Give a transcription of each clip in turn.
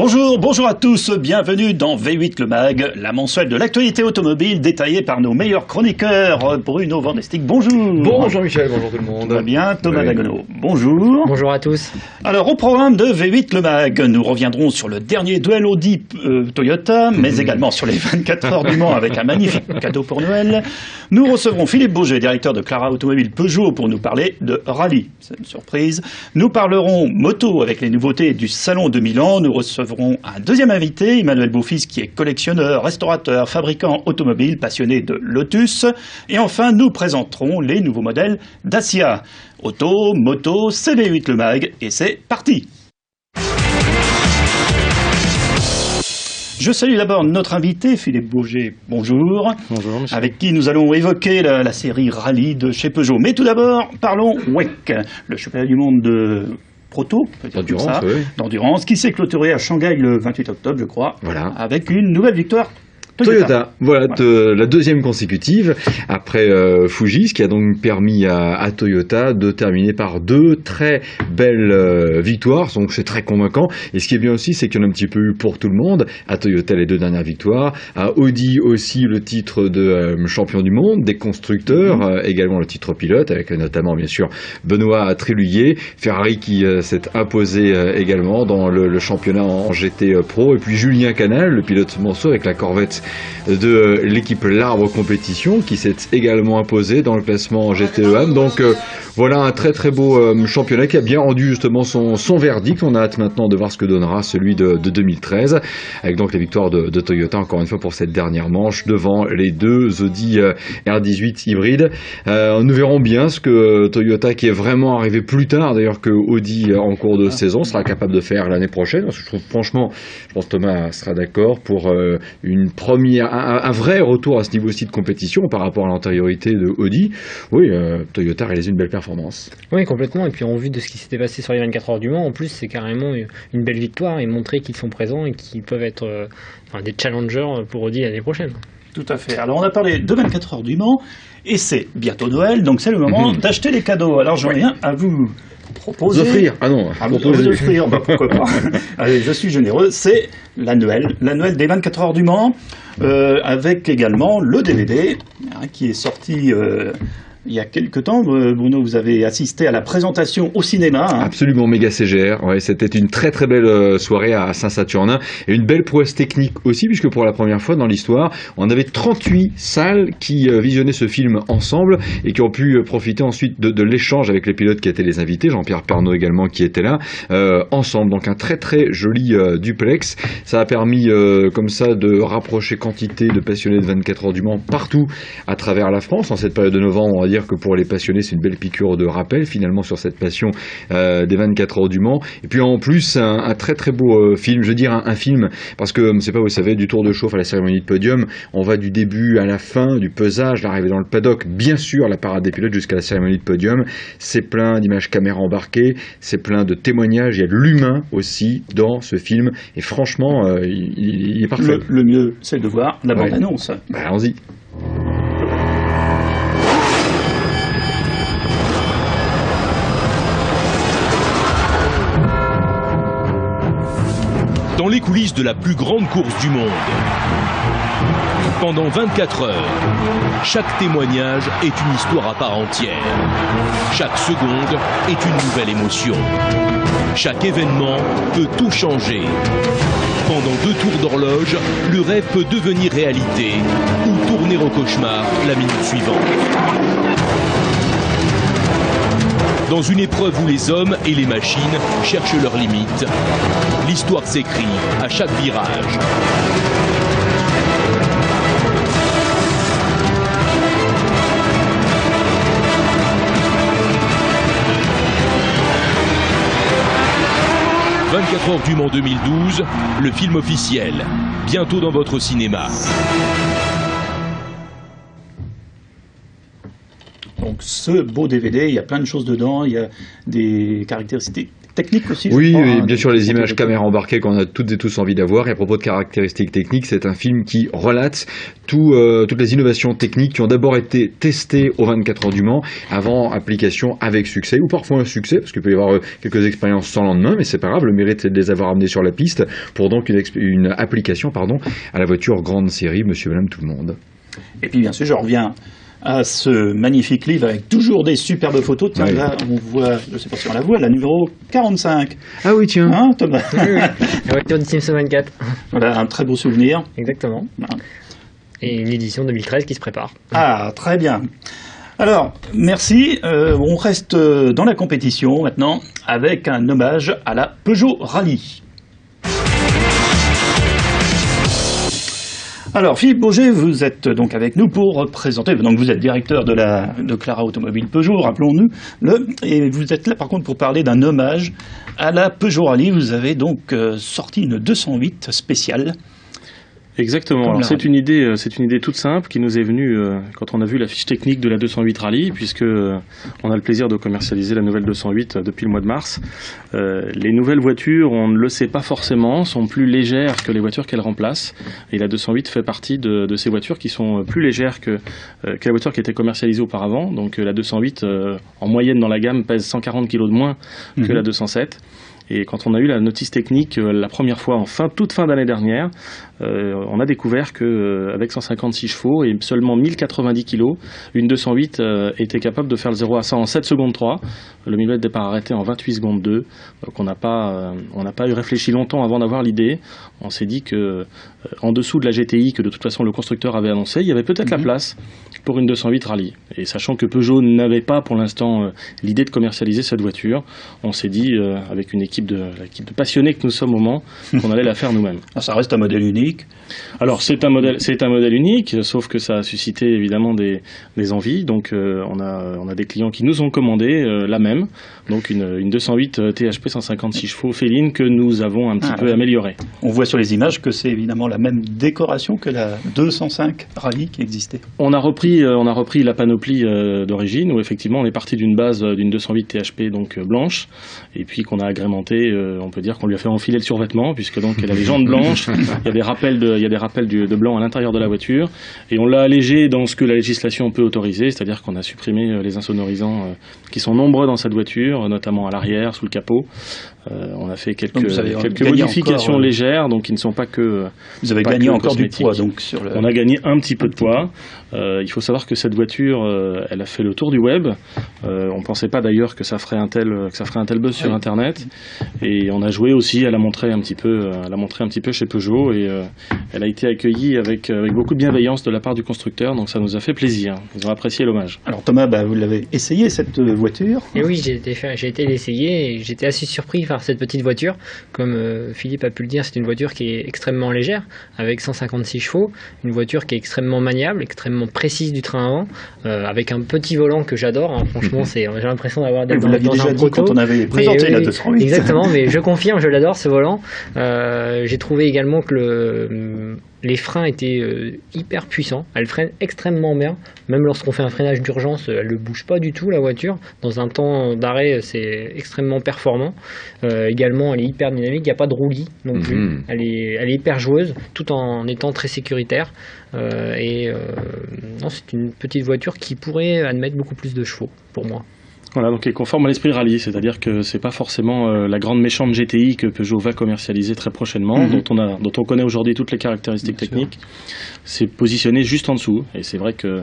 Bonjour à tous, bienvenue dans V8 le Mag, la mensuelle de l'actualité automobile détaillée par nos meilleurs chroniqueurs. Bruno Vandestick, bonjour. Bonjour Michel, bonjour tout le monde. Très bien, Thomas Dagonneau, bonjour. Bonjour à tous. Alors au programme de V8 le Mag, nous reviendrons sur le dernier duel Audi Toyota, mais également sur les 24 heures du Mans avec un magnifique cadeau pour Noël. Nous recevrons Philippe Bourget, directeur de Clara Automobile Peugeot, pour nous parler de rallye. C'est une surprise. Nous parlerons moto avec les nouveautés du Salon de Milan. Nous recevrons un deuxième invité, Emmanuel Beaufils, qui est collectionneur, restaurateur, fabricant automobile, passionné de Lotus. Et enfin, nous présenterons les nouveaux modèles Dacia. Auto, moto, c'est V8 le Mag, et c'est parti. Je salue d'abord notre invité, Philippe Bourget. Bonjour. Bonjour, monsieur. Avec qui nous allons évoquer la série Rallye de chez Peugeot. Mais tout d'abord, parlons WEC, le championnat du monde de proto, d'endurance, qui s'est clôturé à Shanghai le 28 octobre, je crois, avec une nouvelle victoire. Toyota, voilà, la deuxième consécutive après Fuji, ce qui a donc permis à Toyota de terminer par deux très belles victoires, donc c'est très convaincant. Et ce qui est bien aussi, c'est qu'il y en a un petit peu eu pour tout le monde. À Toyota, les deux dernières victoires, à Audi aussi le titre de champion du monde, des constructeurs, également le titre pilote, avec notamment bien sûr Benoît Tréluguier, Ferrari qui s'est imposé également dans le championnat en GT Pro, et puis Julien Canal, le pilote morceau avec la Corvette de l'équipe L'Arbre Compétition qui s'est également imposé dans le classement GTE-AM. Donc voilà un très très beau championnat qui a bien rendu justement son verdict. On a hâte maintenant de voir ce que donnera celui de 2013 avec donc les victoires de Toyota encore une fois pour cette dernière manche devant les deux Audi R18 hybrides. Nous verrons bien ce que Toyota, qui est vraiment arrivé plus tard d'ailleurs que Audi en cours de saison, sera capable de faire l'année prochaine. Parce que je trouve franchement, je pense que Thomas sera d'accord pour un vrai retour à ce niveau-ci de compétition par rapport à l'antériorité de Audi. Oui, Toyota a réalisé une belle performance. Oui, complètement. Et puis en vue de ce qui s'était passé sur les 24 heures du Mans, en plus, c'est carrément une belle victoire et montrer qu'ils sont présents et qu'ils peuvent être des challengers pour Audi l'année prochaine. Tout à fait. Alors on a parlé de 24 heures du Mans et c'est bientôt Noël, donc c'est le moment d'acheter les cadeaux. Alors j'en ai rien à vous proposer. Offrir. Ah non, vous offrir, pourquoi pas. Allez, je suis généreux, c'est l'annuel des 24 heures du Mans, avec également le DVD qui est sorti il y a quelques temps. Bruno, vous avez assisté à la présentation au cinéma. Absolument, méga CGR. Ouais, c'était une très très belle soirée à Saint-Saturnin et une belle prouesse technique aussi, puisque pour la première fois dans l'histoire, on avait 38 salles qui visionnaient ce film ensemble et qui ont pu profiter ensuite de l'échange avec les pilotes qui étaient les invités, Jean-Pierre Pernaut également qui était là, ensemble. Donc un très très joli duplex. Ça a permis comme ça de rapprocher quantité de passionnés de 24 heures du Mans partout à travers la France. En cette période de novembre, on va dire que pour les passionnés, c'est une belle piqûre de rappel finalement sur cette passion des 24 heures du Mans. Et puis en plus, un très très beau film, je veux dire un film, parce que c'est pas, vous savez, du tour de chauffe à la cérémonie de podium, on va du début à la fin, du pesage, l'arrivée dans le paddock, bien sûr la parade des pilotes jusqu'à la cérémonie de podium. C'est plein d'images caméra embarquées, c'est plein de témoignages, il y a de l'humain aussi dans ce film, et franchement, il est parfait. Le mieux, c'est de voir la bande-annonce. Allons-y. Dans les coulisses de la plus grande course du monde. Pendant 24 heures, chaque témoignage est une histoire à part entière. Chaque seconde est une nouvelle émotion. Chaque événement peut tout changer. Pendant 2 tours d'horloge, le rêve peut devenir réalité ou tourner au cauchemar la minute suivante. Dans une épreuve où les hommes et les machines cherchent leurs limites, l'histoire s'écrit à chaque virage. « 24 heures du Mans 2012, le film officiel, bientôt dans votre cinéma. » donc ce beau DVD. Il y a plein de choses dedans. Il y a des caractéristiques techniques aussi. Oui, je crois, oui, hein, bien sûr, les des images photos. caméra embarquées qu'on a toutes et tous envie d'avoir. Et à propos de caractéristiques techniques, c'est un film qui relate toutes les innovations techniques qui ont d'abord été testées aux 24 heures du Mans avant application avec succès, ou parfois un succès, parce qu'il peut y avoir quelques expériences sans lendemain, mais c'est pas grave, le mérite c'est de les avoir amenés sur la piste pour donc une application à la voiture grande série, monsieur, madame, tout le monde. Et puis bien sûr, je reviens à ce magnifique livre avec toujours des superbes photos. Tiens, Ouais. là, on voit, je ne sais pas si on la voit, la numéro 45. Ah oui, tiens. Hein, Thomas? Oui, oui. La voiture de Simpson 24. Voilà, un très beau souvenir. Exactement. Voilà. Et une édition 2013 qui se prépare. Ah, très bien. Alors, merci. On reste dans la compétition maintenant avec un hommage à la Peugeot Rallye. Alors, Philippe Bourget, vous êtes donc avec nous pour présenter. Donc, vous êtes directeur de Clara Automobile Peugeot, rappelons-nous. Et vous êtes là, par contre, pour parler d'un hommage à la Peugeot Rallye. Vous avez donc sorti une 208 spéciale. Exactement. Comme Alors la c'est une idée toute simple qui nous est venue quand on a vu la fiche technique de la 208 Rallye, puisque on a le plaisir de commercialiser la nouvelle 208 depuis le mois de mars. Les nouvelles voitures, on ne le sait pas forcément, sont plus légères que les voitures qu'elles remplacent, et la 208 fait partie de ces voitures qui sont plus légères que la voiture qui était commercialisée auparavant. Donc la 208 en moyenne dans la gamme pèse 140 kg de moins que la 207. Et quand on a eu la notice technique la première fois toute fin d'année dernière, on a découvert que avec 156 chevaux et seulement 1090 kg, une 208 était capable de faire le 0 à 100 en 7 secondes 3, le millimètre de départ arrêté en 28 secondes 2. Donc on n'a pas eu réfléchi longtemps avant d'avoir l'idée. On s'est dit que en dessous de la GTI que de toute façon le constructeur avait annoncé, il y avait peut-être la place pour une 208 Rallye. Et sachant que Peugeot n'avait pas pour l'instant l'idée de commercialiser cette voiture, on s'est dit avec l'équipe de passionnés que nous sommes au Mans, qu'on allait la faire nous-mêmes. Ah, ça reste un modèle unique. Alors c'est un modèle unique, sauf que ça a suscité évidemment des envies. Donc on a des clients qui nous ont commandé la même, donc une 208 THP 156 chevaux féline que nous avons un petit peu améliorée. On voit sur les images que c'est évidemment la même décoration que la 205 Rallye qui existait. On a repris la panoplie d'origine, où effectivement on est parti d'une base d'une 208 THP donc blanche, et puis qu'on a agrémenté, on peut dire qu'on lui a fait enfiler le survêtement, puisque donc elle a les jantes blanches, il y a des rappels de blanc à l'intérieur de la voiture, et on l'a allégé dans ce que la législation peut autoriser, c'est-à-dire qu'on a supprimé les insonorisants qui sont nombreux dans cette voiture, notamment à l'arrière, sous le capot. On a fait quelques modifications légères, donc qui ne sont pas que. Vous avez pas gagné que encore du cosmétiques. poids, donc sur le. On a gagné un petit peu de poids. Il faut savoir que cette voiture, elle a fait le tour du web. On pensait pas d'ailleurs que ça ferait un tel buzz sur Internet. Et on a joué aussi à la montrer un petit peu, chez Peugeot, et elle a été accueillie avec beaucoup de bienveillance de la part du constructeur. Donc ça nous a fait plaisir. Ils ont apprécié l'hommage. Alors Thomas, vous l'avez essayé cette voiture. Et oui, j'ai été l'essayer et j'étais assez surpris par cette petite voiture. Comme Philippe a pu le dire, c'est une voiture qui est extrêmement légère, avec 156 chevaux, une voiture qui est extrêmement maniable, extrêmement précise du train avant, avec un petit volant que j'adore. Hein. Franchement, j'ai l'impression d'être Vous l'aviez dans déjà un dit proto. quand on avait présenté la 208. Exactement, mais je confirme, je l'adore ce volant. J'ai trouvé également que les freins étaient hyper puissants, elle freine extrêmement bien, même lorsqu'on fait un freinage d'urgence, elle ne bouge pas du tout la voiture, dans un temps d'arrêt c'est extrêmement performant. Également elle est hyper dynamique, il n'y a pas de roulis non plus, elle est hyper joueuse tout en étant très sécuritaire, non, c'est une petite voiture qui pourrait admettre beaucoup plus de chevaux pour moi. Voilà, donc elle est conforme à l'esprit rallye, c'est-à-dire que c'est pas forcément la grande méchante GTI que Peugeot va commercialiser très prochainement, dont on connaît aujourd'hui toutes les caractéristiques techniques. C'est positionné juste en dessous, et c'est vrai que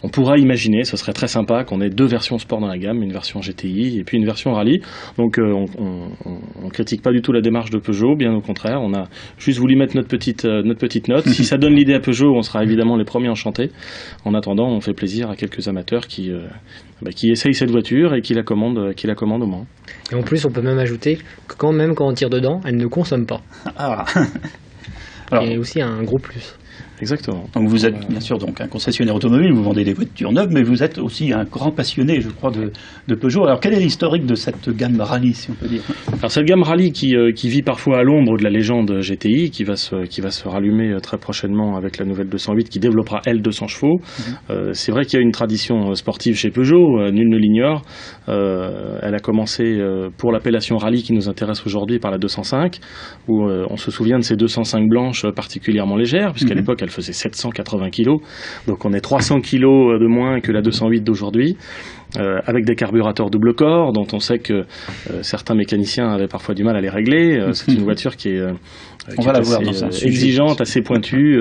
on pourra imaginer, ce serait très sympa qu'on ait deux versions sport dans la gamme, une version GTI et puis une version rallye. Donc on critique pas du tout la démarche de Peugeot, bien au contraire, on a juste voulu mettre notre petite note. Si ça donne l'idée à Peugeot, on sera évidemment les premiers enchantés. En attendant, on fait plaisir à quelques amateurs qui essayent cette voiture et qui la commandent au Mans. Et en plus, on peut même ajouter que même quand on tire dedans, elle ne consomme pas. Ah. Alors, et aussi un gros plus. Exactement. Donc vous êtes bien sûr donc un concessionnaire automobile, vous vendez des voitures neuves, mais vous êtes aussi un grand passionné, je crois, de Peugeot. Alors quel est l'historique de cette gamme rallye, si on peut dire? Alors cette gamme rallye qui vit parfois à l'ombre de la légende GTI, qui va se rallumer très prochainement avec la nouvelle 208 qui développera elle 200 chevaux. C'est vrai qu'il y a une tradition sportive chez Peugeot, nul ne l'ignore. Elle a commencé pour l'appellation rallye qui nous intéresse aujourd'hui par la 205, où on se souvient de ces 205 blanches particulièrement légères, puisqu'à l'époque elle faisait 780 kg, donc on est 300 kg de moins que la 208 d'aujourd'hui, avec des carburateurs double corps dont on sait que certains mécaniciens avaient parfois du mal à les régler. C'est une voiture qui est assez exigeante, assez pointue,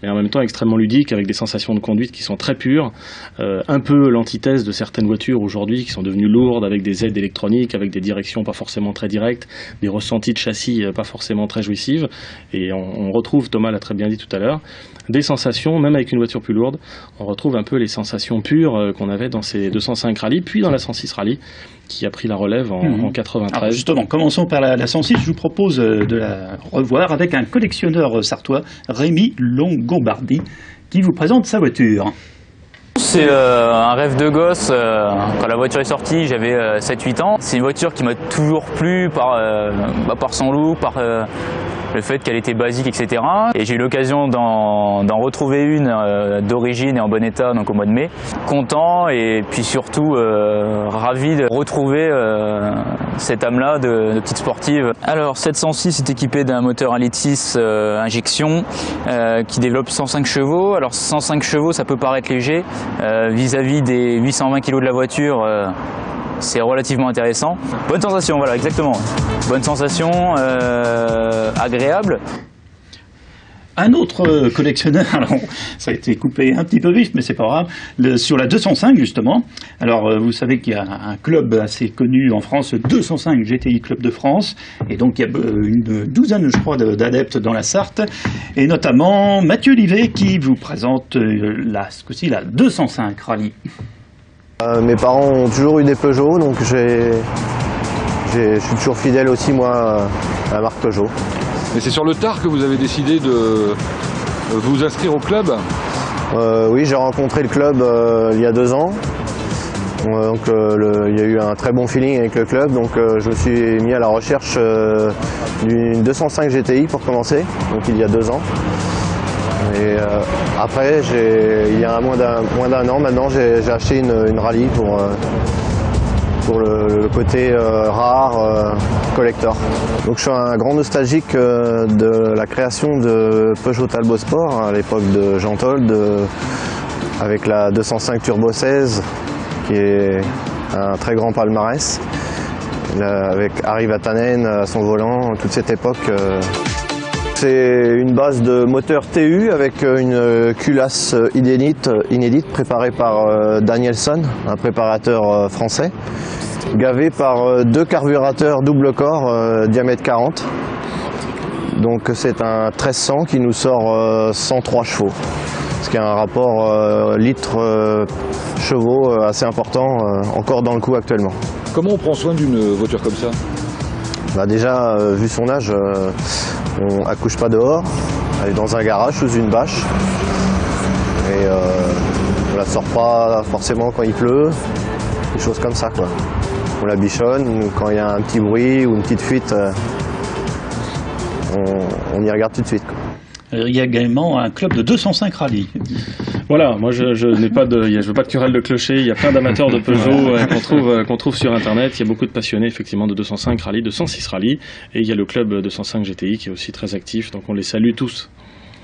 mais en même temps extrêmement ludique, avec des sensations de conduite qui sont très pures, un peu l'antithèse de certaines voitures aujourd'hui qui sont devenues lourdes, avec des aides électroniques, avec des directions pas forcément très directes, des ressentis de châssis pas forcément très jouissives, et on retrouve, Thomas l'a très bien dit tout à l'heure, des sensations, même avec une voiture plus lourde, on retrouve un peu les sensations pures qu'on avait dans ces 205 rallye, puis dans la 106 rallye, qui a pris la relève en 93. Alors justement, commençons par la 106. Je vous propose de la revoir avec un collectionneur sartois, Rémi Longombardi, qui vous présente sa voiture. C'est un rêve de gosse. Quand la voiture est sortie, j'avais 7-8 ans. C'est une voiture qui m'a toujours plu par son look, par le fait qu'elle était basique, etc. Et j'ai eu l'occasion d'en retrouver une d'origine et en bon état donc au mois de mai. Content et puis surtout ravi de retrouver cette âme-là de petite sportive. Alors cette 106 est équipée d'un moteur 1,6 litre injection qui développe 105 chevaux. Alors 105 chevaux, ça peut paraître léger. Vis-à-vis des 820 kg de la voiture, c'est relativement intéressant. Bonne sensation, voilà, exactement. Bonne sensation, agréable. Un autre collectionneur, alors ça a été coupé un petit peu vif, mais c'est pas grave, sur la 205 justement. Alors vous savez qu'il y a un club assez connu en France, 205 GTI Club de France, et donc il y a une douzaine, je crois, d'adeptes dans la Sarthe, et notamment Mathieu Livet qui vous présente ce coup-ci la 205 Rallye. Mes parents ont toujours eu des Peugeot, donc je suis toujours fidèle aussi moi à la marque Peugeot. Et c'est sur le tard que vous avez décidé de vous inscrire au club? Oui, j'ai rencontré le club il y a 2 ans. Donc il y a eu un très bon feeling avec le club, donc je me suis mis à la recherche d'une 205 GTI pour commencer, donc il y a 2 ans. Et après, il y a moins d'un an maintenant, j'ai acheté une rallye pour le côté rare, collector. Donc je suis un grand nostalgique de la création de Peugeot Talbot Sport à l'époque de Jean Todt, avec la 205 Turbo 16 qui est un très grand palmarès, avec Harry Vatanen à son volant, toute cette époque. C'est une base de moteur TU avec une culasse inédite préparée par Danielson, un préparateur français, gavé par 2 carburateurs double corps diamètre 40. Donc c'est un 1300 qui nous sort 103 chevaux, ce qui est un rapport litre-chevaux assez important encore dans le coup actuellement. Comment on prend soin d'une voiture comme ça? Bah déjà, vu son âge, on accouche pas dehors, elle est dans un garage sous une bâche et on la sort pas forcément quand il pleut, des choses comme ça quoi. On la bichonne, quand il y a un petit bruit ou une petite fuite, on y regarde tout de suite quoi. Il y a également un club de 205 rallye. Voilà, moi je veux pas de querelle de clocher, il y a plein d'amateurs de Peugeot qu'on trouve sur internet, il y a beaucoup de passionnés effectivement de 205 rallye, de 106 rallye, et il y a le club 205 GTI qui est aussi très actif, donc on les salue tous.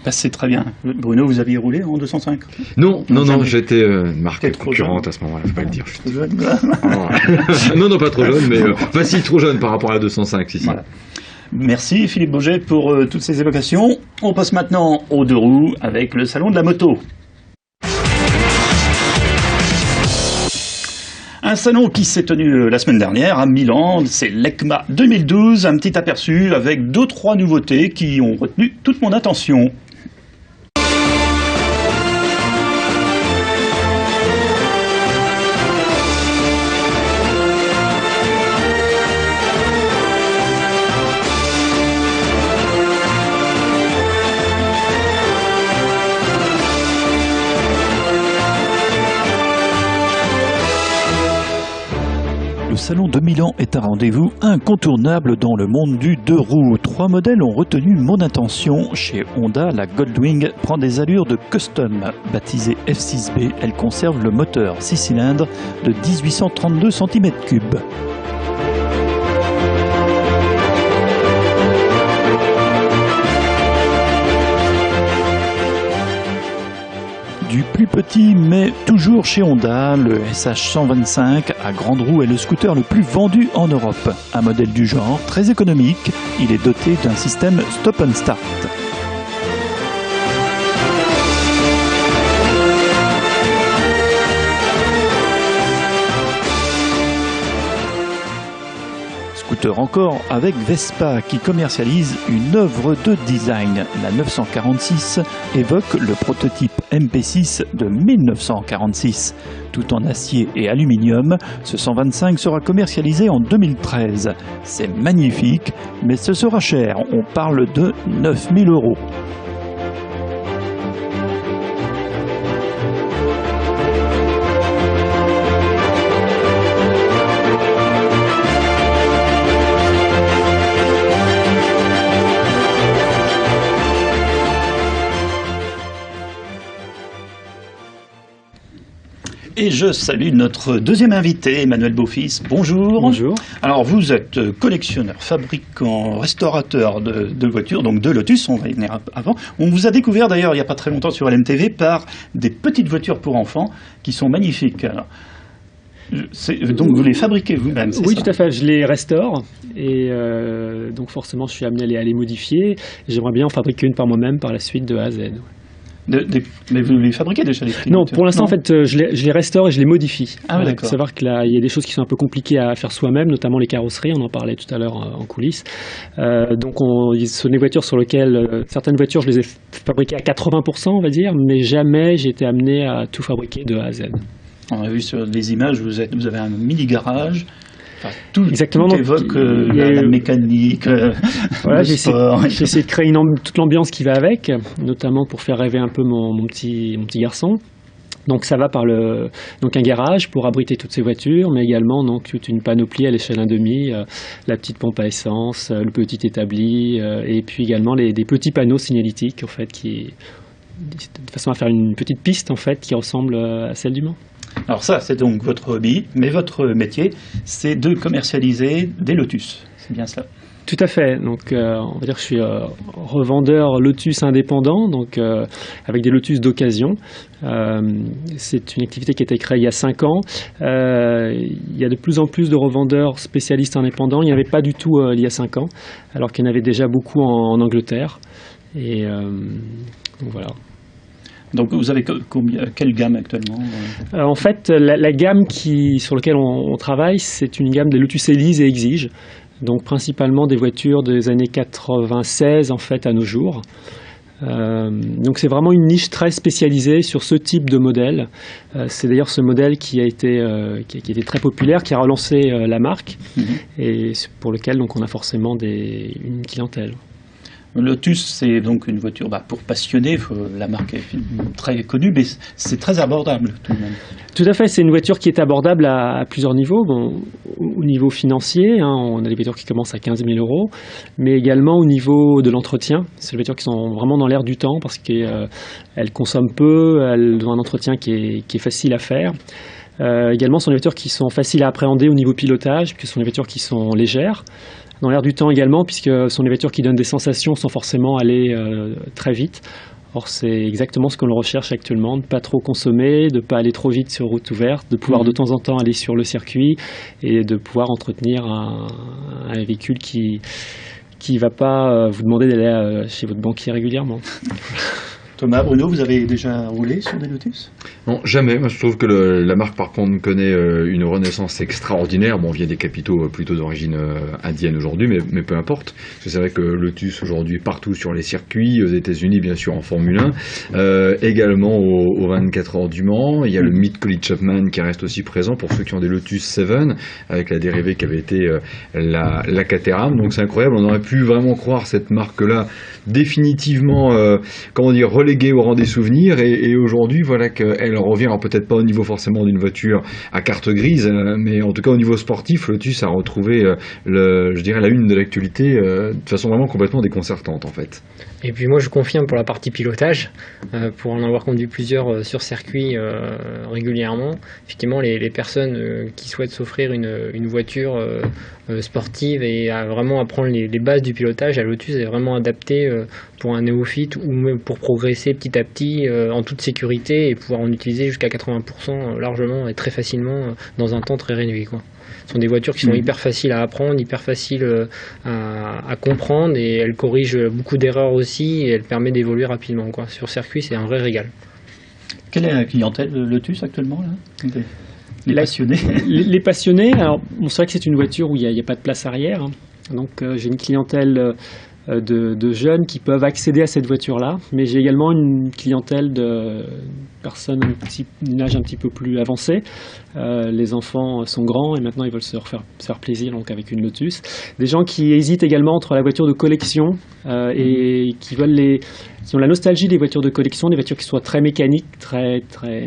Bah, c'est très bien. Bruno, vous aviez roulé en 205? Non, j'étais une marque concurrente à ce moment-là, je peux pas le dire. Non, pas trop jeune, mais enfin si, trop jeune par rapport à la 205, si. Voilà. Merci Philippe Bourget pour toutes ces évocations. On passe maintenant aux 2 roues avec le salon de la moto. Un salon qui s'est tenu la semaine dernière à Milan, c'est l'ECMA 2012, un petit aperçu avec 2-3 nouveautés qui ont retenu toute mon attention. salon de Milan est un rendez-vous incontournable dans le monde du deux roues. 3 modèles ont retenu mon attention. Chez Honda, la Goldwing prend des allures de custom. Baptisée F6B, elle conserve le moteur 6 cylindres de 1832 cm3. Du plus petit, mais toujours chez Honda, le SH125 à grande roue est le scooter le plus vendu en Europe. Un modèle du genre, très économique, il est doté d'un système stop and start. Scooter encore avec Vespa qui commercialise une œuvre de design. La 946 évoque le prototype MP6 de 1946. Tout en acier et aluminium, ce 125 sera commercialisé en 2013. C'est magnifique, mais ce sera cher. On parle de 9 000 €. Et je salue notre deuxième invité, Emmanuel Beaufils. Bonjour. Bonjour. Alors, vous êtes collectionneur, fabricant, restaurateur de voitures, donc de Lotus, on va y venir avant. On vous a découvert d'ailleurs il n'y a pas très longtemps sur LMTV par des petites voitures pour enfants qui sont magnifiques. Alors, donc vous les fabriquez vous-même, c'est Oui, ça? tout à fait. Je les restaure et donc forcément je suis amené à les modifier. J'aimerais bien en fabriquer une par moi-même par la suite de A à Z. Mais vous les fabriquez déjà les petites Non, voitures? pour l'instant en fait je les restaure et je les modifie. Ah oui, Il d'accord. faut savoir qu'il y a des choses qui sont un peu compliquées à faire soi-même, notamment les carrosseries, on en parlait tout à l'heure en coulisses. Donc ce sont des voitures sur lesquelles certaines voitures je les ai fabriquées à 80% on va dire, mais jamais j'ai été amené à tout fabriquer de A à Z. On a vu sur les images, vous avez un mini garage. Enfin, tout Exactement, évoque donc, la mécanique, voilà, le j'ai sport. essayé de créer toute l'ambiance qui va avec, notamment pour faire rêver un peu mon petit garçon. Donc ça va par un garage pour abriter toutes ces voitures, mais également donc toute une panoplie à l'échelle 1,5, la petite pompe à essence, le petit établi, et puis également des petits panneaux signalétiques en fait de façon à faire une petite piste en fait qui ressemble à celle du Mans. Alors ça, c'est donc votre hobby, mais votre métier, c'est de commercialiser des Lotus. C'est bien cela? Tout à fait. Donc, on va dire que je suis revendeur Lotus indépendant, donc avec des Lotus d'occasion. C'est une activité qui a été créée il y a 5 ans. Il y a de plus en plus de revendeurs spécialistes indépendants. Il n'y avait pas du tout il y a 5 ans, alors qu'il y en avait déjà beaucoup en Angleterre. Et donc voilà. Donc vous avez quelle gamme actuellement? En fait, la gamme sur laquelle on travaille, c'est une gamme des Lotus Elise et Exige. Donc principalement des voitures des années 96 en fait à nos jours. Donc c'est vraiment une niche très spécialisée sur ce type de modèle. C'est d'ailleurs ce modèle qui a été très populaire, qui a relancé la marque et pour lequel donc on a forcément une clientèle. Lotus, c'est donc une voiture pour passionnés. La marque est très connue, mais c'est très abordable tout de même. Tout à fait, c'est une voiture qui est abordable à plusieurs niveaux. Bon, au niveau financier, on a des voitures qui commencent à 15 000 €, mais également au niveau de l'entretien. C'est des voitures qui sont vraiment dans l'air du temps parce qu'elles consomment peu, elles ont un entretien qui est facile à faire. Également, ce sont des voitures qui sont faciles à appréhender au niveau pilotage, puisque ce sont des voitures qui sont légères. Dans l'air du temps également, puisque ce sont des voitures qui donnent des sensations sans forcément aller très vite. Or, c'est exactement ce que l'on recherche actuellement, de ne pas trop consommer, de ne pas aller trop vite sur route ouverte, de pouvoir de temps en temps aller sur le circuit et de pouvoir entretenir un véhicule qui ne va pas vous demander d'aller chez votre banquier régulièrement. Thomas, Bruno, vous avez déjà roulé sur des Lotus? Non, jamais. Moi, je trouve que la marque, par contre, connaît une renaissance extraordinaire. Bon, via des capitaux plutôt d'origine indienne aujourd'hui, mais peu importe. Parce que c'est vrai que Lotus, aujourd'hui, partout sur les circuits, aux États-Unis, bien sûr, en Formule 1, également aux 24 heures du Mans. Il y a le mythe Collie Chapman qui reste aussi présent pour ceux qui ont des Lotus 7, avec la dérivée qui avait été la Caterham. Donc, c'est incroyable. On aurait pu vraiment croire cette marque-là définitivement, reléguée au rang des souvenirs. Et aujourd'hui, voilà qu'elle elle revient, alors peut-être pas au niveau forcément d'une voiture à carte grise, mais en tout cas au niveau sportif, Lotus a retrouvé, je dirais, la une de l'actualité de façon vraiment complètement déconcertante en fait. Et puis moi je confirme pour la partie pilotage, pour en avoir conduit plusieurs sur circuit régulièrement, effectivement les personnes qui souhaitent s'offrir une voiture sportive et à vraiment apprendre les bases du pilotage, la Lotus est vraiment adaptée pour un néophyte ou même pour progresser petit à petit en toute sécurité et pouvoir en utiliser jusqu'à 80% largement et très facilement dans un temps très réduit, quoi. Ce sont des voitures qui sont hyper faciles à apprendre, hyper faciles à comprendre et elles corrigent beaucoup d'erreurs aussi et elles permettent d'évoluer rapidement, quoi. Sur circuit, c'est un vrai régal. Quelle est la clientèle de Lotus actuellement là ? Les passionnés. Les passionnés, alors bon, c'est vrai que c'est une voiture où il n'y a pas de place arrière, hein. Donc j'ai une clientèle de jeunes qui peuvent accéder à cette voiture-là, mais j'ai également une clientèle de personnes d'un âge un petit peu plus avancé. Les enfants sont grands et maintenant ils veulent se faire plaisir donc avec une Lotus. Des gens qui hésitent également entre la voiture de collection et qui ont la nostalgie des voitures de collection, des voitures qui soient très mécaniques,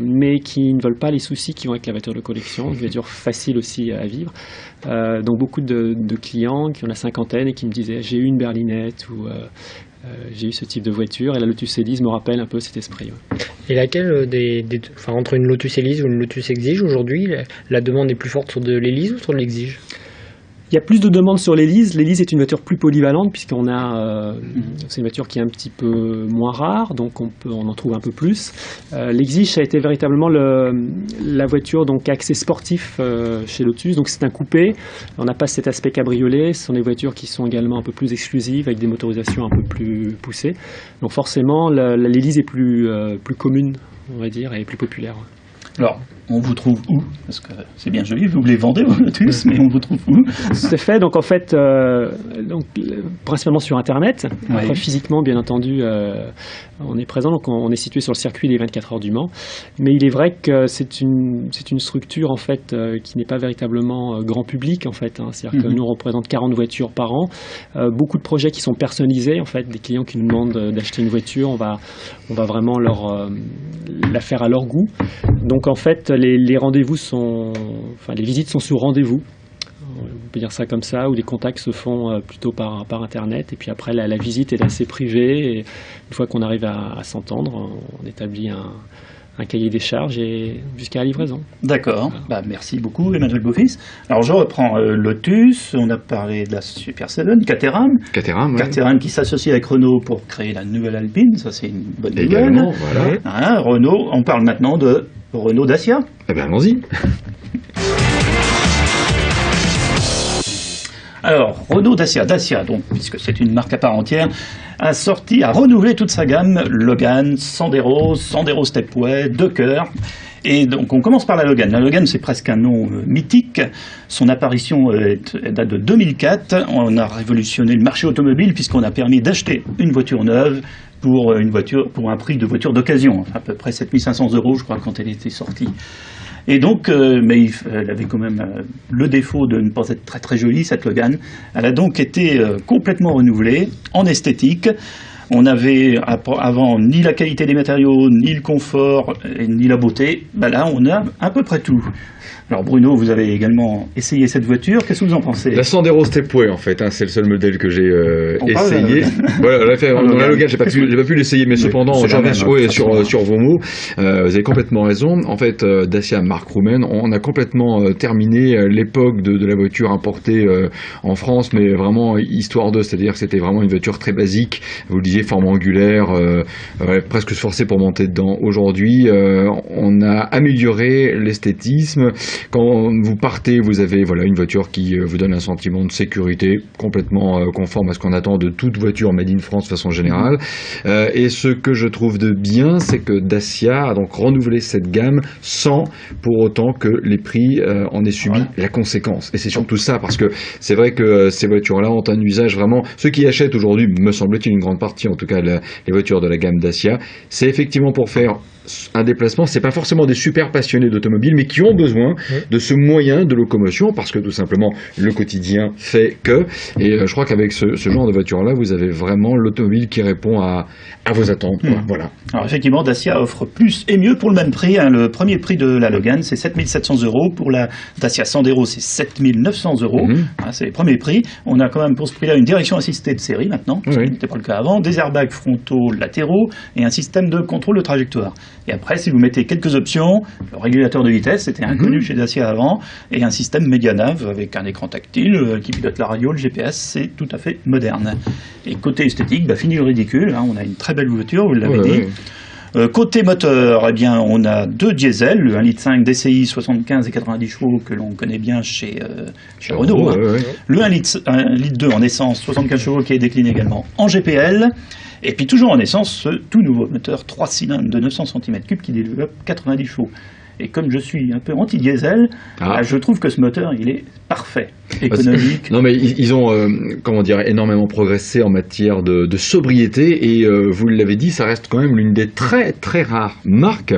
mais qui ne veulent pas les soucis qui vont avec la voiture de collection, une voiture facile aussi à vivre. Donc beaucoup de clients qui ont la cinquantaine et qui me disaient j'ai eu une berlinette ou j'ai eu ce type de voiture et la Lotus Elise me rappelle un peu cet esprit. Ouais. Et laquelle entre une Lotus Elise ou une Lotus Exige aujourd'hui, la demande est plus forte sur de l'Elise ou sur de l'Exige ? Il y a plus de demandes sur l'Elise. L'Elise est une voiture plus polyvalente puisqu'on a, c'est une voiture qui est un petit peu moins rare, donc on en trouve un peu plus. L'Exige, ça a été véritablement la voiture donc accès sportif chez Lotus. Donc c'est un coupé. On n'a pas cet aspect cabriolet. Ce sont des voitures qui sont également un peu plus exclusives avec des motorisations un peu plus poussées. Donc forcément, l'Elise est plus commune, on va dire, et plus populaire. Alors, on vous trouve où ? Parce que c'est bien joli, vous les vendez vos Lotus, mais on vous trouve où ? C'est fait, donc en fait, principalement sur Internet. Après, physiquement, bien entendu, on est présent, donc on est situé sur le circuit des 24 heures du Mans. Mais il est vrai que c'est une structure, en fait, qui n'est pas véritablement grand public, en fait. Hein. C'est-à-dire que nous, on représente 40 voitures par an. Beaucoup de projets qui sont personnalisés, en fait, des clients qui nous demandent d'acheter une voiture, on va vraiment la faire à leur goût. Donc, en fait, les rendez-vous les visites sont sur rendez-vous. On peut dire ça comme ça, où les contacts se font plutôt par Internet. Et puis après, la visite est assez privée. Et une fois qu'on arrive à s'entendre, on établit un cahier des charges et jusqu'à la livraison. D'accord. Bah, merci beaucoup, Emmanuel Beaufils. Alors, je reprends Lotus. On a parlé de la Super 7, Caterham. Caterham qui s'associe avec Renault pour créer la nouvelle Alpine. Ça, c'est une bonne nouvelle. Également, voilà. Renault, on parle maintenant de Renault Dacia. Eh bien, allons-y. Alors, Renault Dacia, donc, puisque c'est une marque à part entière, a renouvelé toute sa gamme Logan, Sandero Stepway, Docker. Et donc, on commence par la Logan. La Logan, c'est presque un nom mythique. Son apparition date de 2004. On a révolutionné le marché automobile puisqu'on a permis d'acheter une voiture neuve pour un prix de voiture d'occasion, à peu près 7 500 €, je crois, quand elle était sortie. Et donc, mais elle avait quand même le défaut de ne pas être très très jolie, cette Logan. Elle a donc été complètement renouvelée en esthétique. On n'avait avant ni la qualité des matériaux, ni le confort, ni la beauté. Ben là, on a à peu près tout. Alors Bruno, vous avez également essayé cette voiture. Qu'est-ce que vous en pensez ? La Sandero Stepway, en fait, c'est le seul modèle que j'ai essayé. Voilà, la Logan, j'ai pas pu l'essayer, mais cependant, j'en reviens sur vos mots. Vous avez complètement raison. En fait, Dacia, marque roumaine, on a complètement terminé l'époque de la voiture importée en France, mais vraiment histoire de, c'est-à-dire que c'était vraiment une voiture très basique. Vous le disiez, forme angulaire, presque se forcer pour monter dedans. Aujourd'hui, on a amélioré l'esthétisme. Quand vous partez, vous avez une voiture qui vous donne un sentiment de sécurité complètement conforme à ce qu'on attend de toute voiture made in France de façon générale. Et ce que je trouve de bien, c'est que Dacia a donc renouvelé cette gamme sans pour autant que les prix en aient subi la conséquence. Et c'est surtout ça, parce que c'est vrai que ces voitures-là ont un usage vraiment... Ceux qui achètent aujourd'hui, me semble-t-il, une grande partie, en tout cas les voitures de la gamme Dacia, c'est effectivement pour faire un déplacement, c'est pas forcément des super passionnés d'automobile, mais qui ont besoin de ce moyen de locomotion, parce que tout simplement, le quotidien fait que. Et je crois qu'avec ce genre de voiture-là, vous avez vraiment l'automobile qui répond à vos attentes. Quoi. Voilà. Alors effectivement, Dacia offre plus et mieux pour le même prix. Hein. Le premier prix de la Logan, c'est 7 700 €. Pour la Dacia Sandero, c'est 7 900 €. Ah, c'est les premiers prix. On a quand même pour ce prix-là une direction assistée de série maintenant, ce qui n'était pas le cas avant, des airbags frontaux latéraux et un système de contrôle de trajectoire. Et après, si vous mettez quelques options, le régulateur de vitesse, c'était inconnu chez Dacia avant, et un système Medianav avec un écran tactile qui pilote la radio, le GPS, c'est tout à fait moderne. Et côté esthétique, fini le ridicule, hein, on a une très belle voiture, vous l'avez dit. Côté moteur, eh bien, on a deux diesels, le 1,5 litre DCI 75 et 90 chevaux que l'on connaît bien chez Renault. Le 1,2 litre en essence 75 chevaux qui est décliné également en GPL. Et puis toujours en essence, ce tout nouveau moteur 3 cylindres de 900 cm3 qui développe 90 chevaux. Et comme je suis un peu anti-diesel, je trouve que ce moteur, il est parfait, économique. Non mais ils ont énormément progressé en matière de sobriété et vous l'avez dit, ça reste quand même l'une des très très rares marques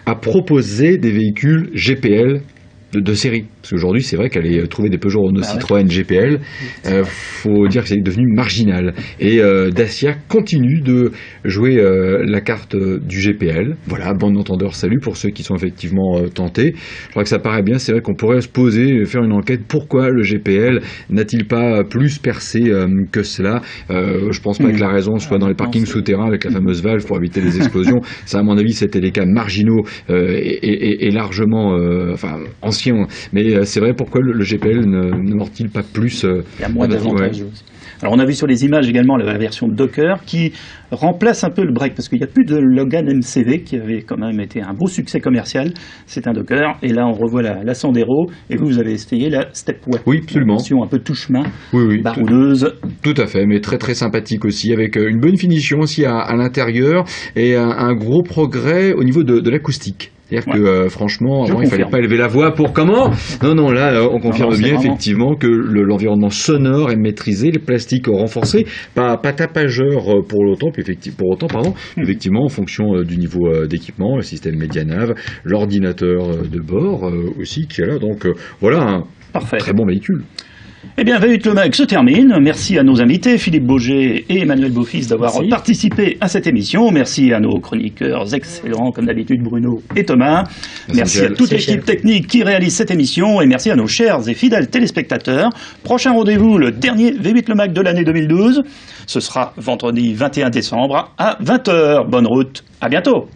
à proposer des véhicules GPL de série. Parce qu'aujourd'hui, c'est vrai qu'aller trouver des Peugeot, Renault, Citroën GPL, faut dire que c'est devenu marginal. Et Dacia continue de jouer la carte du GPL. Voilà, bande d'entendeurs, salut pour ceux qui sont effectivement tentés. Je crois que ça paraît bien, c'est vrai qu'on pourrait se poser, faire une enquête, pourquoi le GPL n'a-t-il pas plus percé que cela. Je pense pas que la raison soit dans les parkings souterrains avec la fameuse valve pour éviter les explosions. Ça, à mon avis, c'était des cas marginaux et largement anciens. Mais c'est vrai, pourquoi le GPL ne mord-il pas plus Il y a moins d'avantages aussi. Alors on a vu sur les images également la version Docker qui remplace un peu le break, parce qu'il n'y a plus de Logan MCV qui avait quand même été un beau succès commercial. C'est un Docker, et là on revoit la Sandero, et vous avez essayé la Stepway. Oui, absolument. Une version un peu touche-main, baroudeuse. Tout à fait, mais très très sympathique aussi, avec une bonne finition aussi à l'intérieur, et un gros progrès au niveau de l'acoustique. C'est-à-dire que franchement, avant, il fallait pas élever la voix pour comment ? Non, là, on confirme bien effectivement que l'environnement sonore est maîtrisé, les plastiques renforcés, pas tapageur pour autant, effectivement, en fonction du niveau d'équipement, le système Medianav, l'ordinateur de bord aussi qui est là. Donc voilà un très bon véhicule. Eh bien, V8 Le Mag se termine. Merci à nos invités, Philippe Boger et Emmanuel Beaufils, d'avoir participé à cette émission. Merci à nos chroniqueurs excellents, comme d'habitude, Bruno et Thomas. Merci à toute l'équipe technique qui réalise cette émission. Et merci à nos chers et fidèles téléspectateurs. Prochain rendez-vous, le dernier V8 Le Mag de l'année 2012. Ce sera vendredi 21 décembre à 20h. Bonne route. À bientôt.